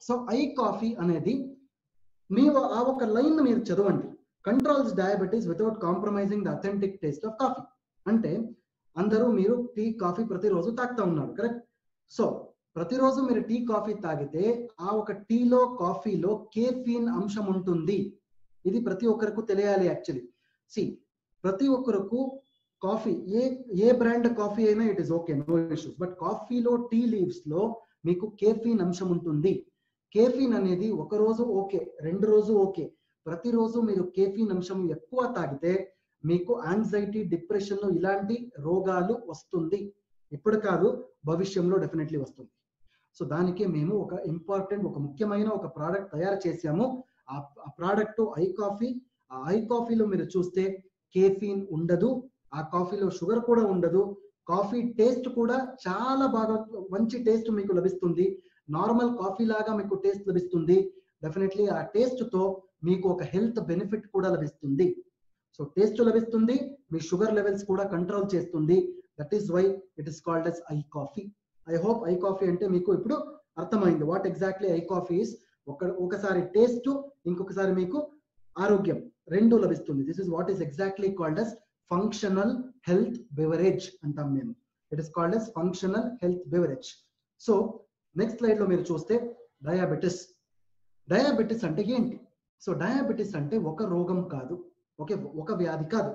So I coffee అనేది మీ ఆ ఒక లైన్ మీరు చదవండి. Controls diabetes without compromising the authentic taste of coffee. అంటే అందరూ మీరు టీ కాఫీ ప్రతిరోజు తాగుతూ ఉన్నారు, కరెక్ట్? సో ప్రతిరోజు మీరు టీ కాఫీ తాగితే ఆ ఒక టీలో కాఫీలో కేఫీన్ అంశం ఉంటుంది. ఇది ప్రతి ఒక్కరికి తెలియాలి. యాక్చువల్లీ సి ప్రతి ఒక్కరికి కాఫీ ఏ బ్రాండ్ కాఫీ అయినా it is okay, no issues. But కాఫీలో టీ లీవ్స్ లో మీకు కేఫీన్ అంశం ఉంటుంది. కేఫీన్ అనేది ఒక రోజు ఓకే, 2 రోజు ఓకే, ప్రతిరోజు మీరు కేఫీన్ అంశం ఎక్కువ తాగితే మీకు యాంగ్జైటీ, డిప్రెషన్ ఇలాంటి రోగాలు వస్తుంది. ఇప్పుడు కాదు, భవిష్యంలో డెఫినెట్లీ వస్తుంది. సో దానికి మేము ఒక ఇంపార్టెంట్, ఒక ముఖ్యమైన ఒక ప్రోడక్ట్ తయారు చేసాము. ఆ ప్రోడక్ట్ ఐ కాఫీ. ఆ ఐ కాఫీలో మీరు చూస్తే కేఫీన్ ఉండదు, ఆ కాఫీలో షుగర్ కూడా ఉండదు. కాఫీ టేస్ట్ కూడా చాలా బాగా మంచి టేస్ట్ మీకు లభిస్తుంది. నార్మల్ కాఫీ లాగా మీకు టేస్ట్ లభిస్తుంది. డెఫినెట్లీ ఆ టేస్ట్ తో మీకు ఒక హెల్త్ బెనిఫిట్ కూడా లభిస్తుంది. సో టేస్ట్ లభిస్తుంది, మీ షుగర్ లెవెల్స్ కూడా కంట్రోల్ చేస్తుంది. That is why it is called as I coffee. I hope I coffee అంటే మీకు ఇప్పుడు అర్థమైంది what exactly I coffee is. ఒకసారి టేస్ట్, ఇంకొకసారి మీకు ఆరోగ్యం రెండు లభిస్తుంది. This is what is exactly called as functional health beverage అంటాం మేము. It is called as functional health beverage. So next slide లో మీరు చూస్తే డయాబెటిస్. డయాబెటిస్ అంటే ఏంటి? సో డయాబెటిస్ అంటే ఒక రోగం కాదు, ఒక వ్యాధి కాదు.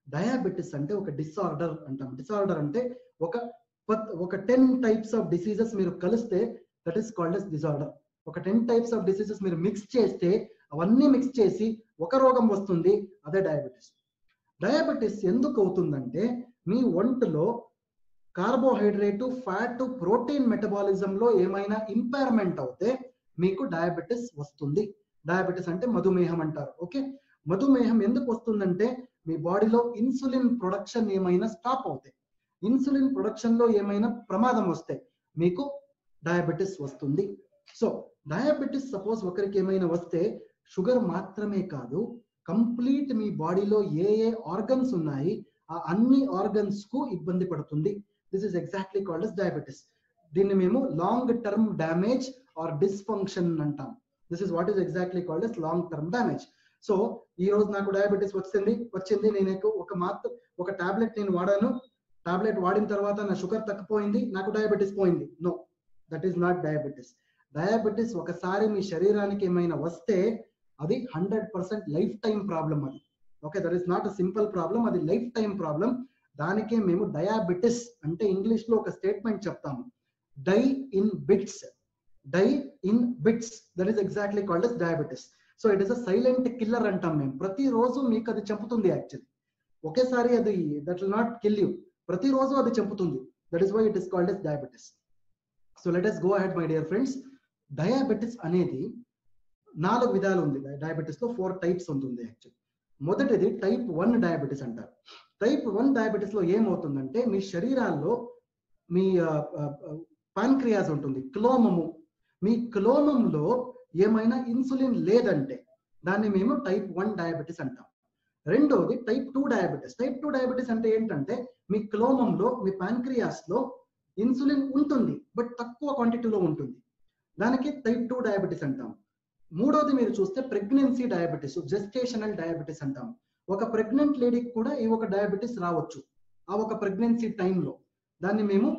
డయాబెటిస్ అంటే ఒక డిసార్డర్ అంటాం. డిసార్డర్ అంటే ఒక 10 టైప్స్ ఆఫ్ డిసీజెస్ మీరు కలిస్తే that is called as disorder. ఒక 10 టైప్స్ ఆఫ్ డిసీజెస్ మీరు మిక్స్ చేస్తే, అవన్నీ మిక్స్ చేసి ఒక రోగం వస్తుంది, అదే డయాబెటిస్. డయాబెటిస్ ఎందుకు అవుతుందంటే మీ ఒంటిలో కార్బోహైడ్రేట్, ఫ్యాట్, ప్రోటీన్ మెటబాలిజం లో ఏమైనా ఇంపైర్మెంట్ అవుతే మీకు డయాబెటిస్ వస్తుంది. డయాబెటిస్ అంటే మధుమేహం అంటారు. ఓకే, మధుమేహం ఎందుకు వస్తుందంటే మీ బాడీలో ఇన్సులిన్ ప్రొడక్షన్ ఏమైనా స్టాప్ అవుతాయి, ఇన్సులిన్ ప్రొడక్షన్ లో ఏమైనా ప్రమాదం వస్తే మీకు డయాబెటిస్ వస్తుంది. సో డయాబెటిస్ సపోజ్ ఒకరికి ఏమైనా వస్తే షుగర్ మాత్రమే కాదు, కంప్లీట్ మీ బాడీలో ఏ ఆర్గన్స్ ఉన్నాయి ఆ అన్ని ఆర్గన్స్ కు ఇబ్బంది పడుతుంది. This is exactly called as diabetes. దీన్ని మేము long term damage or dysfunction అంటాం. This is what is exactly called as long term damage. So ఈ రోజు నాకు డయాబెటిస్ వచ్చింది, నేను ఒక టాబ్లెట్ నేను వాడాను, టాబ్లెట్ వాడిన తర్వాత నా షుగర్ తగ్గిపోయింది, నాకు డయాబెటిస్ పోయింది. No, that is not diabetes. Diabetes ఒకసారి మీ శరీరానికి ఏమైనా వస్తే అది 100% లైఫ్ టైం ప్రాబ్లం. అది okay, that is not a simple problem, అది లైఫ్ టైం ప్రాబ్లం. దానికే మేము డయాబెటిస్ అంటే ఇంగ్లీష్ లో ఒక స్టేట్మెంట్ చెప్తాము, die in bits. Die in bits, that is exactly called as diabetes. So it is a silent killer అంటాం మేము. ప్రతిరోజు మీకు అది చంపుతుంది. యాక్చువల్లీ ఒకేసారి అది that will not kill you, ప్రతిరోజు అది చంపుతుంది. That is why it is called as diabetes. So let us go ahead my dear friends. Diabetes అనేది 4 విధాలు ఉంది. డయాబెటిస్ లో 4 టైప్స్ ఉంటుంది. యాక్చువల్లీ మొదటిది టైప్ 1 డయాబెటిస్ అంటారు. టైప్ 1 డయాబెటిస్ లో ఏమవుతుందంటే మీ శరీరాల్లో మీ పాన్క్రియాస్ ఉంటుంది, క్లోమము. మీ క్లోమంలో ఏమైనా ఇన్సులిన్ లేదంటే దాన్ని మేము టైప్ 1 డయాబెటిస్ అంటాం. రెండోది టైప్ 2 డయాబెటిస్. టైప్ 2 డయాబెటిస్ అంటే ఏంటంటే మీ క్లోమంలో, మీ పాన్క్రియాస్ లో ఇన్సులిన్ ఉంటుంది బట్ తక్కువ క్వాంటిటీలో ఉంటుంది, దానికి టైప్ 2 డయాబెటిస్ అంటాం. మూడోది మీరు చూస్తే ప్రెగ్నెన్సీ డయాబెటిస్, జెస్టేషనల్ డయాబెటిస్ అంటాం. ఒక ప్రెగ్నెంట్ లేడీకి కూడా ఈ ఒక డయాబెటిస్ రావచ్చు ఆ ఒక ప్రెగ్నెన్సీ టైంలో, దాన్ని మేము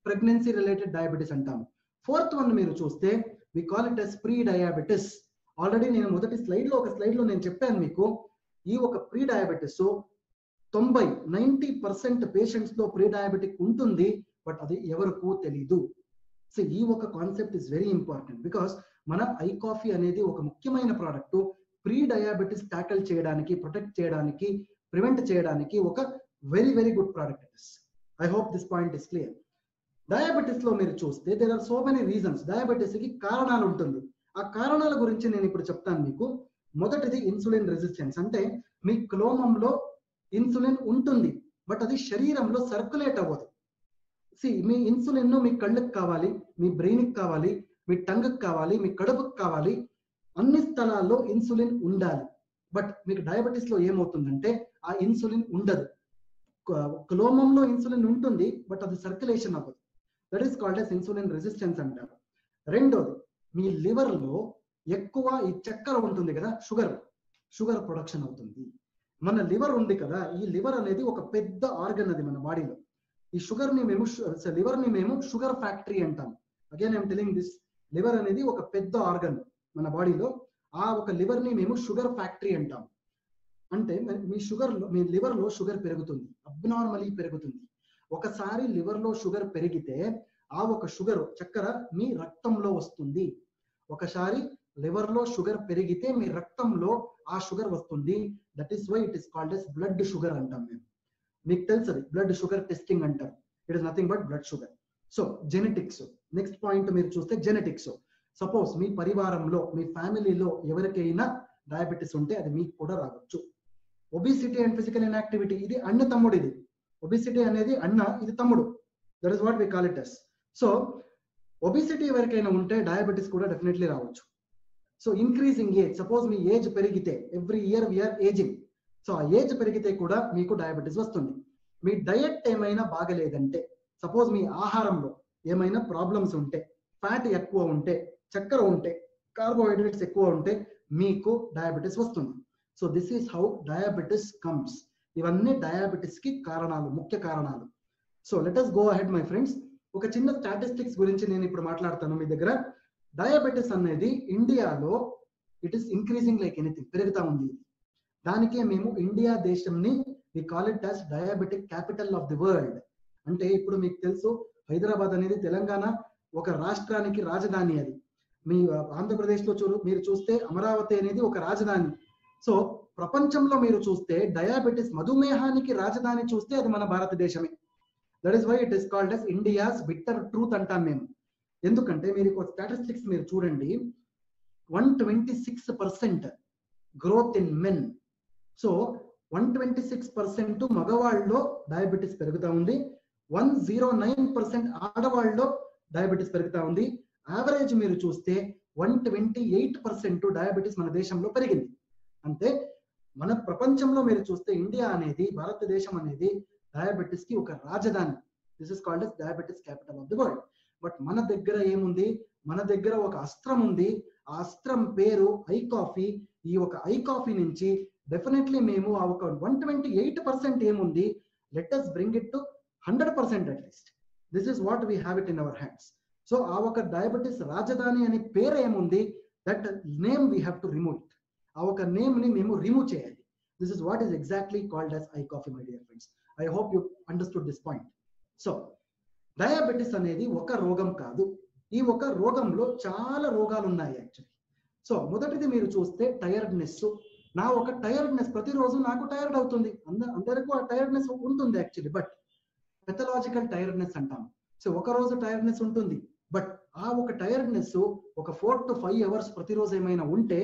ప్రెగ్నెన్సీ రిలేటెడ్ డయాబెటిస్ అంటాము. ఫోర్త్ వన్ మీరు చూస్తే we call it as pre diabetes. Already నేను మొదటి ఒక స్లైడ్ లో నేను చెప్పాను మీకు, ఈ ఒక ప్రీ డయాబెటిస్ 90% పేషెంట్స్ లో ప్రీ డయాబెటిక్ ఉంటుంది, బట్ అది ఎవరికూ తెలీదు. సో ఈ ఒక concept is very important because మన ఐ కాఫీ అనేది ఒక ముఖ్యమైన ప్రోడక్ట్. ప్రీ డయాబెటిస్ ట్యాకిల్ చేయడానికి, ప్రొటెక్ట్ చేయడానికి, ప్రివెంట్ చేయడానికి ఒక very very good product it is. I hope this point is clear. Diabetes లో మీరు చూస్తే there are so many reasons. Diabetes కి కారణాలు ఉంటుంది. ఆ కారణాల గురించి నేను ఇప్పుడు చెప్తాను మీకు. మొదటిది ఇన్సులిన్ రెసిస్టెన్స్. అంటే మీ క్లోమంలో ఇన్సులిన్ ఉంటుంది బట్ అది శరీరంలో సర్క్యులేట్ అవ్వదు. మీ ఇన్సులిన్ మీ కళ్ళకి కావాలి, మీ బ్రెయిన్కి కావాలి, మీ టంగ్కి కావాలి, మీ కడుపుకి కావాలి, అన్ని స్థలాల్లో ఇన్సులిన్ ఉండాలి. బట్ మీకు డయాబెటిస్ లో ఏమవుతుందంటే ఆ ఇన్సులిన్ ఉండదు. క్లోమంలో ఇన్సులిన్ ఉంటుంది బట్ అది సర్క్యులేషన్ అవ్వదు. That is called as insulin resistance అంటారు. రెండోది మీ లివర్ లో ఎక్కువ ఈ చక్కెర ఉంటుంది కదా, షుగర్ ప్రొడక్షన్ అవుతుంది. మన లివర్ ఉంది కదా, ఈ లివర్ అనేది ఒక పెద్ద ఆర్గన్ అది మన బాడీలో. ఈ లివర్ ని మేము షుగర్ ఫ్యాక్టరీ అంటాం. Again I'm telling this, liver అనేది ఒక పెద్ద ఆర్గన్ మన బాడీలో. ఆ ఒక లివర్ ని మేము షుగర్ ఫ్యాక్టరీ అంటాం. అంటే మీ లివర్ లో షుగర్ పెరుగుతుంది, అబ్నార్మలీ పెరుగుతుంది. ఒకసారి లివర్ లో షుగర్ పెరిగితే ఆ ఒక షుగర్ చక్కెర మీ రక్తంలో వస్తుంది. ఒకసారి లివర్ లో షుగర్ పెరిగితే మీ రక్తంలో ఆ షుగర్ వస్తుంది. That is why it is called as blood sugar అంటాం మేము. మీకు తెలుసు అది బ్లడ్ షుగర్ టెస్టింగ్ అంటారు. It is nothing but blood sugar. So genetics, next point మీరు చూస్తే జెనెటిక్స్. సపోజ్ మీ పరివారంలో మీ ఫ్యామిలీలో ఎవరికైనా డయాబెటీస్ ఉంటే అది మీకు కూడా రావచ్చు. ఒబిసిటీ అండ్ ఫిజికల్ ఇన్యాక్టివిటీ, ఇది అన్న తమ్ముడు. ఇది ఒబిసిటీ అనేది అన్న, ఇది తమ్ముడు. That is what we call it as. So obesity ఎవరికైనా ఉంటే డయాబెటీస్ కూడా డెఫినెట్లీ రావచ్చు. సో ఇంక్రీజింగ్ ఏజ్, సపోజ్ మీ ఏజ్ పెరిగితే, every year we are ageing, so ఆ ఏజ్ పెరిగితే కూడా మీకు డయాబెటీస్ వస్తుంది. మీ డయట్ ఏమైనా బాగలేదంటే, సపోజ్ మీ ఆహారంలో ఏమైనా ప్రాబ్లమ్స్ ఉంటే, ఫ్యాట్ ఎక్కువ ఉంటే, చక్కెర ఉంటే, కార్బోహైడ్రేట్స్ ఎక్కువ ఉంటే మీకు డయాబెటీస్ వస్తుంది. So this is how diabetes comes. ఇవన్నీ డయాబెటీస్ కి కారణాలు, ముఖ్య కారణాలు. So let us go ahead my friends. ఒక చిన్న స్టాటిస్టిక్స్ గురించి నేను ఇప్పుడు మాట్లాడతాను మీ దగ్గర. డయాబెటీస్ అనేది ఇండియాలో it is increasing like anything, పెరుగుతా ఉంది. దానికే మేము ఇండియా దేశంని we call it as diabetic capital of the world. అంటే ఇప్పుడు మీకు తెలుసు, హైదరాబాద్ అనేది తెలంగాణ ఒక రాష్ట్రానికి రాజధాని. అది మీ ఆంధ్రప్రదేశ్ లో మీరు చూస్తే అమరావతి అనేది ఒక రాజధాని. సో ప్రపంచంలో మీరు చూస్తే డయాబెటీస్, మధుమేహానికి రాజధాని చూస్తే అది మన భారతదేశమే. That is why it is called as India's bitter truth అంటాం మేము. ఎందుకంటే మీరు స్టాటిస్టిక్స్ మీరు చూడండి, 126% గ్రోత్ ఇన్ మెన్. సో 126% మగవాళ్ళలో డయాబెటీస్ పెరుగుతా ఉంది, 109% ఆడవాళ్ళలో డయాబెటీస్ పెరుగుతా ఉంది. యావరేజ్ మీరు చూస్తే 128% డయాబెటీస్ మన దేశంలో పెరిగింది. అంటే మన ప్రపంచంలో మీరు చూస్తే ఇండియా అనేది, భారతదేశం అనేది డయాబెటీస్ కి ఒక రాజధాని. This is called as diabetes capital of the world. But మన దగ్గర ఏముంది, మన దగ్గర ఒక అస్త్రం ఉంది. ఆ అస్త్రం పేరు ఐ కాఫీ. ఈ ఒక ఐ కాఫీ నుంచి డెఫినెట్లీ మేము ఆ ఒక 128% ఏముంది, let us bring it to 100% at least. This is what we have it in our hands. So ఆ ఒక డయాబెటీస్ రాజధాని అనే పేరు ఏముంది, that name we have to remove it. ఆ ఒక నేమ్ ని మేము రిమూవ్ చేయాలి. This is what is exactly called as I coffee, my dear friends. I hope you understood this point. So diabetes అనేది ఒక రోగం కాదు. ఈ ఒక రోగంలో చాలా రోగాలు ఉన్నాయి యాక్చువల్లీ. సో మొదటిది మీరు చూస్తే టైర్డ్నెస్. నా ఒక టైర్డ్నెస్, ప్రతిరోజు నాకు టైర్డ్ అవుతుంది. అందరికీ ఆ టైర్డ్నెస్ ఉంటుంది యాక్చువల్లీ, బట్ పెథలాజికల్ టైర్డ్నెస్ అంటాం. సో ఒక రోజు టైర్డ్నెస్ ఉంటుంది, బట్ ఆ ఒక టైర్డ్నెస్ ఒక 4 to 5 hours ప్రతిరోజు ఏమైనా ఉంటే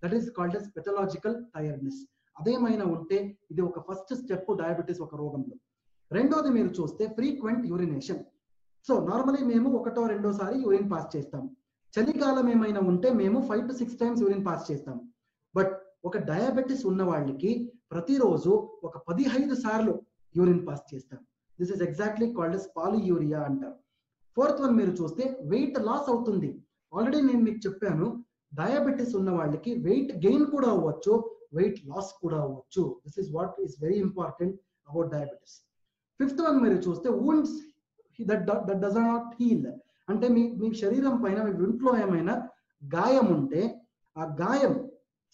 that is called as pathological tiredness. అదేమైనా ఉంటే ఇది ఒక ఫస్ట్ స్టెప్ డయాబెటీస్ ఒక రోగంలో. రెండోది మీరు చూస్తే ఫ్రీక్వెంట్ యూరినేషన్. సో నార్మలీ మేము ఒకటో రెండోసారి యూరిన్ పాస్ చేస్తాం. చలికాలం ఏమైనా ఉంటే మేము 5 to 6 times యూరిన్ పాస్ చేస్తాం. బట్ ఒక డయాబెటీస్ ఉన్న వాళ్ళకి ప్రతిరోజు ఒక 15 సార్లు యూరిన్ పాస్ చేస్తాం. This is exactly called as polyuria అంటారు. ఫోర్త్ వన్ మీరు చూస్తే వెయిట్ లాస్ అవుతుంది. ఆల్రెడీ నేను మీకు చెప్పాను, డయాబెటీస్ ఉన్న వాళ్ళకి వెయిట్ గెయిన్ కూడా అవ్వచ్చు, వెయిట్ లాస్ కూడా అవ్వచ్చు. This is what is very important about diabetes. Fifth one మీరు చూస్తే wounds that does not heal. అంటే మీ శరీరం పైన, మీ ఒంట్లో ఏమైనా గాయం ఉంటే ఆ గాయం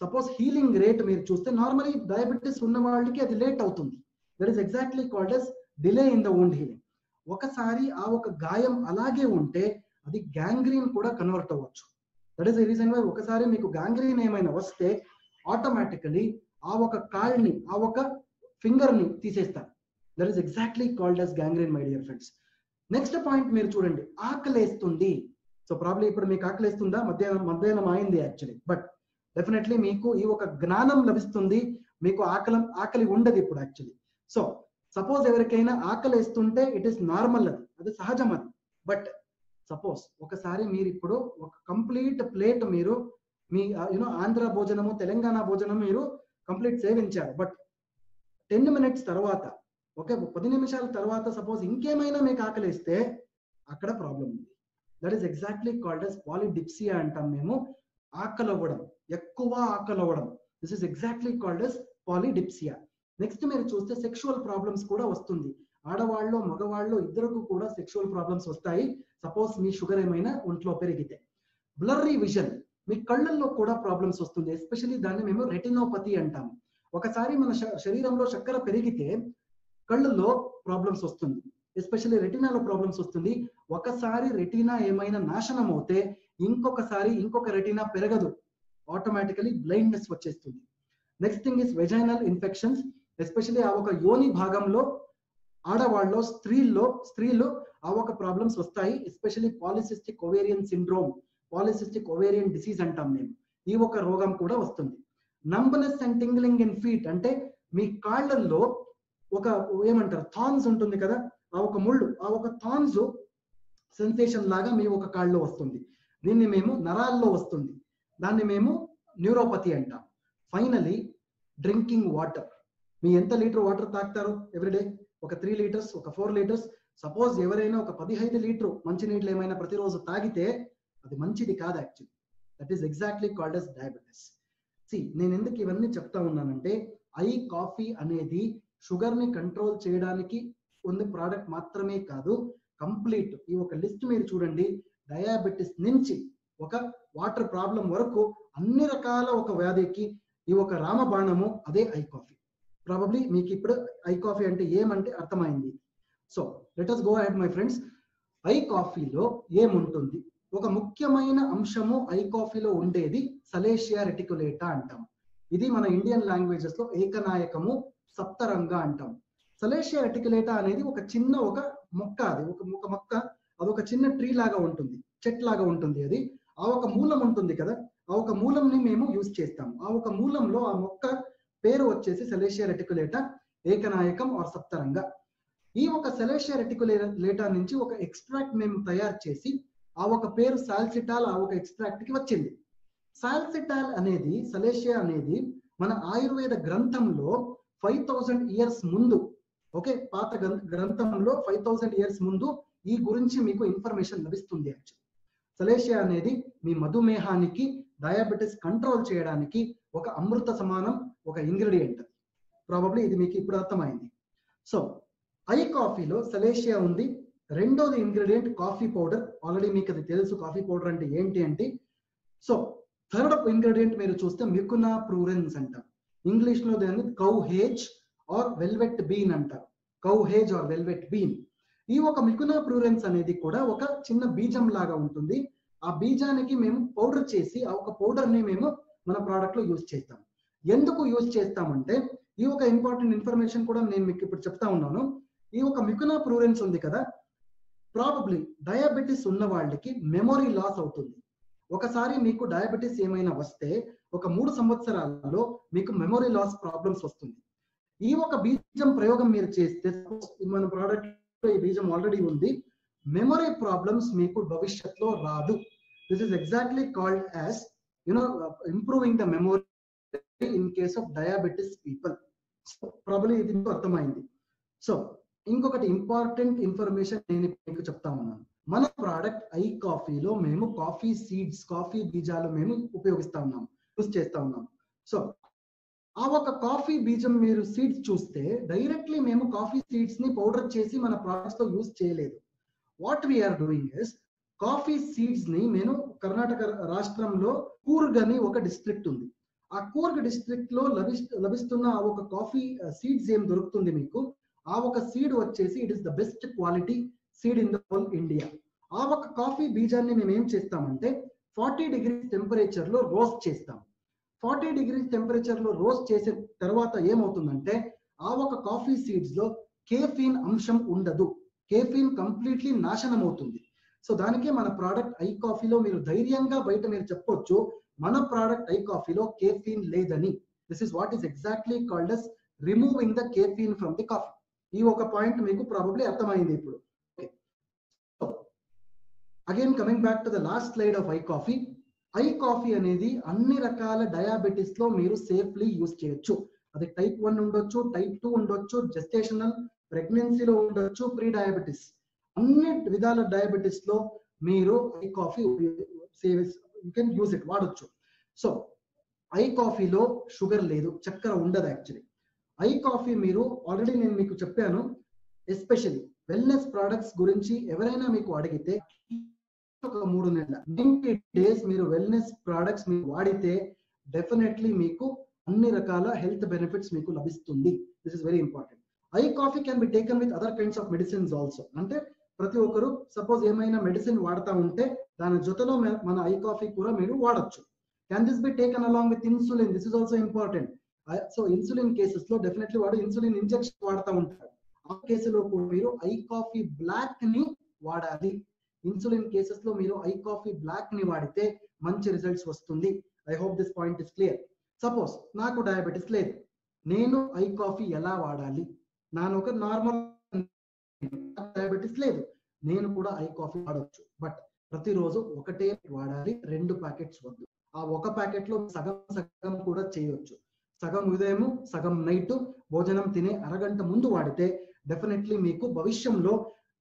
సపోజ్ హీలింగ్ రేట్ మీరు చూస్తే నార్మలీ డయాబెటీస్ ఉన్న వాళ్ళకి అది లేట్ అవుతుంది. That is exactly called as delay in the wound healing. ఒకసారి ఆ ఒక గాయం అలాగే ఉంటే అది గ్యాంగ్రీన్ కూడా కన్వర్ట్ అవ్వచ్చు. That is the reason why ఒకసారి మీకు గ్యాంగ్రీన్ ఏమైనా వస్తే ఆటోమేటికలీ ఆ ఒక కాల్ని, ఆ ఒక ఫింగర్ ని తీసేస్తారు. That is exactly called as gangrene, my dear friends. Next point మీరు చూడండి, ఆకలేస్తుంది. సో ప్రాబ్లీ ఇప్పుడు మీకు ఆకలేస్తుందా? మధ్యాహ్నం అయింది యాక్చువల్లీ, బట్ డెఫినెట్లీ మీకు ఈ ఒక జ్ఞానం లభిస్తుంది. మీకు ఆకలి ఉండదు ఇప్పుడు యాక్చువల్లీ. సో సపోజ్ ఎవరికైనా ఆకలేస్తుంటే ఇట్ ఈస్ నార్మల్, అది సహజం అది. బట్ సపోజ్ ఒకసారి మీరు ఇప్పుడు ఒక కంప్లీట్ ప్లేట్ మీరు మీ ఆంధ్ర భోజనము, తెలంగాణ భోజనం మీరు కంప్లీట్ సేవించారు, బట్ 10 minutes తర్వాత, ఓకే 10 నిమిషాల తర్వాత సపోజ్ ఇంకేమైనా మీకు ఆకలిస్తే అక్కడ ప్రాబ్లం ఉంది. That is exactly called as polydipsia అంటాం మేము. ఆకలవ్వడం, ఎక్కువ ఆకలవ్వడం, this is exactly called as polydipsia. Next మీరు చూస్తే సెక్షువల్ ప్రాబ్లమ్స్ కూడా వస్తుంది. ఆడవాళ్ళు మగవాళ్ళు ఇద్దరికి కూడా సెక్షువల్ ప్రాబ్లమ్స్ వస్తాయి సపోజ్ మీ షుగర్ ఏమైనా ఒంట్లో పెరిగితే. బ్లర్రీ విజన్, మీ కళ్ళల్లో కూడా ప్రాబ్లమ్స్ వస్తుంది. ఎస్పెషల్లీ దాన్ని మేము రెటినోపతి అంటాము. ఒకసారి మన శరీరంలో చక్కెర పెరిగితే కళ్ళల్లో ప్రాబ్లమ్స్ వస్తుంది, ఎస్పెషల్లీ రెటినాలో ప్రాబ్లమ్స్ వస్తుంది. ఒకసారి రెటినా ఏమైనా నాశనం అవుతే ఇంకొకసారి ఇంకొక రెటినా పెరగదు, ఆటోమేటికలీ బ్లైండ్నెస్ వచ్చేస్తుంది. Next thing is vaginal infections, especially ఆ ఒక యోని భాగంలో ఆడవాళ్ళు స్త్రీలు ఆ ఒక ప్రాబ్లమ్స్ వస్తాయి. Especially polycystic ovarian syndrome, polycystic ovarian disease అంటాం మేము, ఈ ఒక రోగం కూడా వస్తుంది. Numbness and tingling in feet, అంటే మీ కాళ్ళల్లో ఒక ఏమంటారు థాన్స్ ఉంటుంది కదా, ఆ ఒక ముళ్ళు, ఆ ఒక థాన్స్ సెన్సేషన్ లాగా మీ ఒక కాళ్ళలో వస్తుంది. దీన్ని మేము నరాల్లో వస్తుంది, దాన్ని మేము న్యూరోపతి అంటాం. ఫైనలీ డ్రింకింగ్ వాటర్, మీ ఎంత లీటర్ వాటర్ తాగుతారు ఎవ్రీడే? ఒక 3 లీటర్స్, ఒక 4 లీటర్స్. సపోజ్ ఎవరైనా ఒక 15 లీటర్ మంచినీళ్ళు ఏమైనా ప్రతిరోజు తాగితే అది మంచిది కాదు actually. That is exactly called as diabetes. నేను ఎందుకు ఇవన్నీ చెప్తా ఉన్నానంటే ఐ కాఫీ అనేది షుగర్ ని కంట్రోల్ చేయడానికి ఉన్న ప్రోడక్ట్ మాత్రమే కాదు, కంప్లీట్ ఈ ఒక లిస్ట్ మీరు చూడండి, డయాబెటిస్ నుంచి ఒక వాటర్ ప్రాబ్లం వరకు అన్ని రకాల ఒక వ్యాధికి ఈ ఒక రామబాణము అదే ఐ కాఫీ. ప్రాబబ్లీ మీకు ఇప్పుడు ఐ కాఫీ అంటే ఏమంటే అర్థమైంది. So let us go ahead my friends. I కాఫీలో ఏముంటుంది? ఒక ముఖ్యమైన అంశము ఐ కాఫీలో ఉండేది సలేషియా రెటికులేటా అంటాం. ఇది మన ఇండియన్ లాంగ్వేజెస్ లో ఏకనాయకము, సప్తరంగ అంటాం. సలేషియా రెటికులేటా అనేది ఒక చిన్న ఒక మొక్క, అది ఒక మొక్క, అదొక చిన్న ట్రీ లాగా ఉంటుంది, చెట్ లాగా ఉంటుంది. అది ఆ ఒక మూలం ఉంటుంది కదా, ఆ ఒక మూలంని మేము యూజ్ చేస్తాం. ఆ ఒక మూలంలో ఆ మొక్క పేరు వచ్చేసి సలేషియా రెటికులేటా, ఏకనాయకం ఆర్ సప్తరంగ. ఈ ఒక సలేషియా రెటికులేటా నుంచి ఒక ఎక్స్ట్రాక్ట్ మేము తయారు చేసి ఆ ఒక పేరు సాల్సిటాల్ ఆ ఒక ఎక్స్ట్రాక్ట్ కి వచ్చింది. సాల్సిటాల్ అనేది, సలేషియా అనేది మన ఆయుర్వేద గ్రంథంలో 5000 ఇయర్స్ ముందు, ఓకే, పాత గ్రంథంలో 5000 ఇయర్స్ ముందు ఈ గురించి మీకు ఇన్ఫర్మేషన్ లభిస్తుంది. యాక్చువల్లీ సలేషియా అనేది మీ మధుమేహానికి, డయాబెటిస్ కంట్రోల్ చేయడానికి ఒక అమృత సమానం, ఒక ఇంగ్రీడియంట్. ప్రాబబ్లీ ఇది మీకు ఇప్పుడు అర్థమైంది. సో ఐ కాఫీలో సలేషియా ఉంది. రెండోది ఇంగ్రీడియంట్ కాఫీ పౌడర్, ఆల్రెడీ మీకు అది తెలుసు కాఫీ పౌడర్ అంటే ఏంటి అంటే. సో థర్డ్ ఇంగ్రీడియంట్ మీరు చూస్తే మికునా ప్రూరెన్స్ అంటారు. ఇంగ్లీష్ లో దాన్ని cowhage or velvet bean అంటారు. Cowhage or velvet bean. ఈ ఒక మికునా ప్రూరెన్స్ అనేది కూడా ఒక చిన్న బీజం లాగా ఉంటుంది. ఆ బీజానికి మేము పౌడర్ చేసి ఆ ఒక పౌడర్ ని మేము మన ప్రోడక్ట్ లో యూజ్ చేస్తాం. ఎందుకు యూజ్ చేస్తామంటే ఈ ఒక ఇంపార్టెంట్ ఇన్ఫర్మేషన్ కూడా నేను మీకు ఇప్పుడు చెప్తా ఉన్నాను. ఈ ఒక మికునా ప్రూరెన్స్ ఉంది కదా, ప్రాబబ్లీ డయాబెటిస్ ఉన్న వాళ్ళకి మెమొరీ లాస్ అవుతుంది. ఒకసారి మీకు డయాబెటిస్ ఏమైనా వస్తే ఒక 3 సంవత్సరాలలో మీకు మెమొరీ లాస్ ప్రాబ్లమ్స్ వస్తుంది. ఈ ఒక బీజం ప్రయోగం మీరు చేస్తే, మన ప్రోడక్ట్ లో ఈ బీజం ఆల్రెడీ ఉంది, మెమొరీ ప్రాబ్లమ్స్ మీకు భవిష్యత్తులో రాదు. This is exactly called as improving the memory in case of diabetes people. Probably ఇది మీకు అర్థమైంది. సో ఇంకొకటి ఇంపార్టెంట్ ఇన్ఫర్మేషన్ నేను మీకు చెప్తా ఉన్నాను. మన ప్రోడక్ట్ ఐ కాఫీలో మేము కాఫీ సీడ్స్, కాఫీ బీజాలు మేము ఉపయోగిస్తా ఉన్నాం, యూజ్ చేస్తా ఉన్నాం. సో ఆ ఒక కాఫీ బీజం మీరు సీడ్స్ చూస్తే డైరెక్ట్లీ మేము కాఫీ సీడ్స్ ని పౌడర్ చేసి మన ప్రోడక్ట్స్ లో యూజ్ చేయలేదు. What we are doing is, coffee seeds ని నేను కర్ణాటక రాష్ట్రంలో కూర్గ్ అని ఒక డిస్ట్రిక్ట్ ఉంది, ఆ కూర్గ్ డిస్ట్రిక్ట్ లో లభిస్తున్న ఆ ఒక కాఫీ సీడ్స్ ఏం దొరుకుతుంది మీకు, ఆ ఒక సీడ్ వచ్చేసి it is the best quality seed in the whole India. ఆ ఒక కాఫీ బీజాన్ని మేము ఏం చేస్తామంటే 40 degrees టెంపరేచర్ లో రోస్ట్ చేస్తాం. 40 degrees టెంపరేచర్ లో రోస్ట్ చేసిన తర్వాత ఏమవుతుందంటే ఆ ఒక కాఫీ సీడ్స్ లో కేఫీన్ అంశం ఉండదు, కేఫీన్ కంప్లీట్లీ నాశనం అవుతుంది. సో దానికే మన ప్రోడక్ట్ ఐ కాఫీలో మీరు ధైర్యంగా బయట మీరు చెప్పొచ్చు, మన ప్రోడక్ట్ ఐ కాఫీలో కేఫీన్ లేదని. This is what is exactly called as removing the caffeine from the coffee. ఈ ఒక పాయింట్ మీకు ప్రాబబ్లీ అర్థమైంది ఇప్పుడు. Again coming back to the last slide of I coffee. I coffee అనేది అన్ని రకాల డయాబెటిస్ లో మీరు సేఫ్లీ యూజ్ చేయొచ్చు. అది టైప్ 1 ఉండొచ్చు, టైప్ 2 ఉండొచ్చు, జెస్టేషనల్ ప్రెగ్నెన్సీలో ఉండొచ్చు, ప్రీ డయాబెటిస్, అన్ని విధాల డయాబెటిస్ లో మీరు I coffee you can use it, వాడొచ్చు. సో ఐ కాఫీలో షుగర్ లేదు, చక్కెర ఉండదు యాక్చువల్లీ. ఐ కాఫీ మీరు ఆల్రెడీ నేను మీకు చెప్పాను, ఎస్పెషల్లీ వెల్నెస్ ప్రొడక్ట్స్ గురించి ఎవరైనా మీకు అడిగితే ఒక 3 నెలల 90 days మీరు వెల్నెస్ ప్రొడక్ట్స్ మీరు వాడితే డెఫినెట్లీ మీకు అన్ని రకాల హెల్త్ బెనిఫిట్స్ మీకు లభిస్తుంది. This is very important. I coffee can be taken with other kinds of medicines also. అంటే ప్రతి ఒక్కరు సపోజ్ ఏమైనా మెడిసిన్ వాడుతూ ఉంటే దాని జొతలో మన ఐ కాఫీ కూడా మీరు వాడొచ్చు. Can this be taken along with insulin? This is also important. So insulin cases లో డెఫినెట్లీ వాడు ఇన్సులిన్ ఇంజెక్షన్ వాడుతూ ఉంటారు. ఆ కేసులో కూడా మీరు ఐ కాఫీ బ్లాక్ ని వాడాలి. ఇన్సులిన్ కేసెస్ లో మీరు ఐ కాఫీ బ్లాక్ ని వాడితే మంచి రిజల్ట్స్ వస్తుంది. I hope this point is clear. Suppose నాకు డయాబెటిస్ లేదు, నేను ఐ కాఫీ ఎలా వాడాలి? ನಾನು ఒక నార్మల్ డయాబెటిస్ లేదు, నేను కూడా ఐ కాఫీ వాడవచ్చు. బట్ ప్రతిరోజు ఒకటే వాడాలి, 2 ప్యాకెట్స్ వద్దు. ఆ ఒక ప్యాకెట్ లో సగం సగం కూడా చేయొచ్చు. సగం ఉదయం, సగం నైట్, భోజనం తినే అరగంట ముందు వాడితే డెఫినెట్లీ మీకు భవిష్యంలో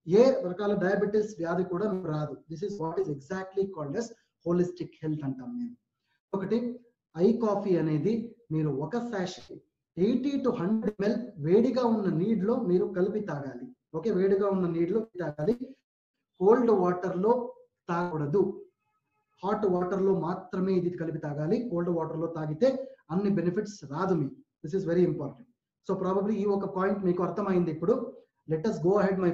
ఏ రకాల డయాబెటిస్ వ్యాధి కూడా రాదు. This is what is exactly called as holistic health అంటాం మేము. ఒకటి, ఐ కాఫీ అనేది మీరు ఒక సాషెట్ 80 to 100 ml వేడిగా ఉన్న నీటిలో మీరు కలిపి తాగాలి. ఓకే, వేడిగా ఉన్న నీటిలో తాగాలి. కోల్డ్ వాటర్ లో తాగకూడదు. హాట్ వాటర్ లో మాత్రమే ఇది కలిపి తాగాలి. కోల్డ్ వాటర్ లో తాగితే అన్ని బెనిఫిట్స్ రాదు మీకు. This is very important. So probably ఈ ఒక పాయింట్ మీకు అర్థమైంది ఇప్పుడు. Let us go ahead my